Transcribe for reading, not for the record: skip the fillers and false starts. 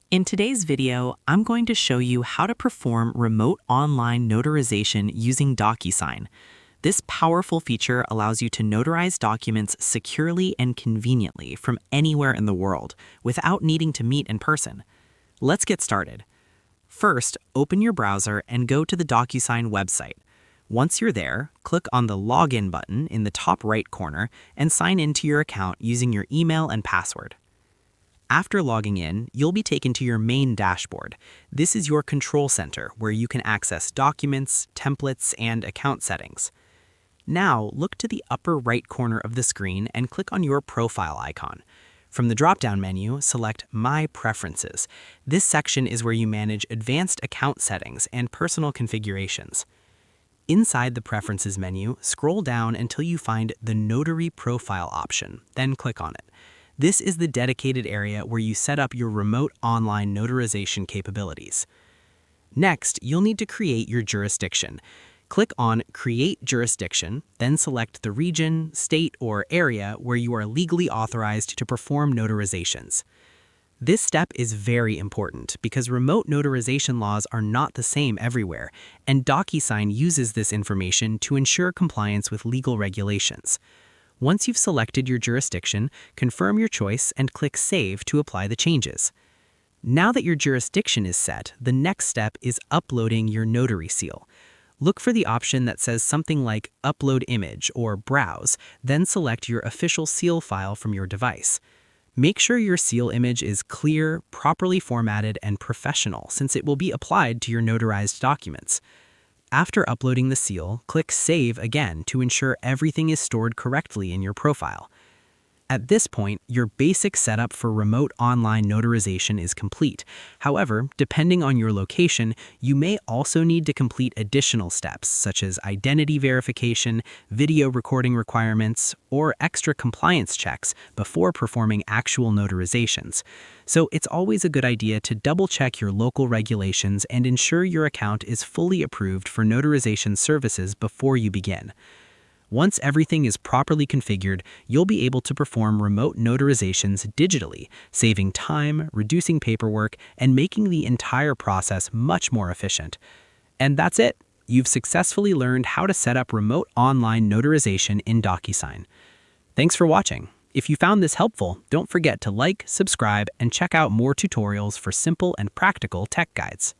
In today's video, I'm going to show you how to perform remote online notarization using DocuSign. This powerful feature allows you to notarize documents securely and conveniently from anywhere in the world without needing to meet in person. Let's get started. First, open your browser and go to the DocuSign website. Once you're there, click on the Login button in the top right corner and sign into your account using your email and password. After logging in, you'll be taken to your main dashboard. This is your control center where you can access documents, templates, and account settings. Now, look to the upper right corner of the screen and click on your profile icon. From the drop-down menu, select My Preferences. This section is where you manage advanced account settings and personal configurations. Inside the Preferences menu, scroll down until you find the Notary Profile option, then click on it. This is the dedicated area where you set up your remote online notarization capabilities. Next, you'll need to create your jurisdiction. Click on Create Jurisdiction, then select the region, state, or area where you are legally authorized to perform notarizations. This step is very important because remote notarization laws are not the same everywhere, and DocuSign uses this information to ensure compliance with legal regulations. Once you've selected your jurisdiction, confirm your choice and click Save to apply the changes. Now that your jurisdiction is set, the next step is uploading your notary seal. Look for the option that says something like Upload Image or Browse, then select your official seal file from your device. Make sure your seal image is clear, properly formatted, and professional since it will be applied to your notarized documents. After uploading the seal, click Save again to ensure everything is stored correctly in your profile. At this point, your basic setup for remote online notarization is complete. However, depending on your location, you may also need to complete additional steps such as identity verification, video recording requirements, or extra compliance checks before performing actual notarizations. So it's always a good idea to double-check your local regulations and ensure your account is fully approved for notarization services before you begin. Once everything is properly configured, you'll be able to perform remote notarizations digitally, saving time, reducing paperwork, and making the entire process much more efficient. And that's it. You've successfully learned how to set up remote online notarization in DocuSign. Thanks for watching. If you found this helpful, don't forget to like, subscribe, and check out more tutorials for simple and practical tech guides.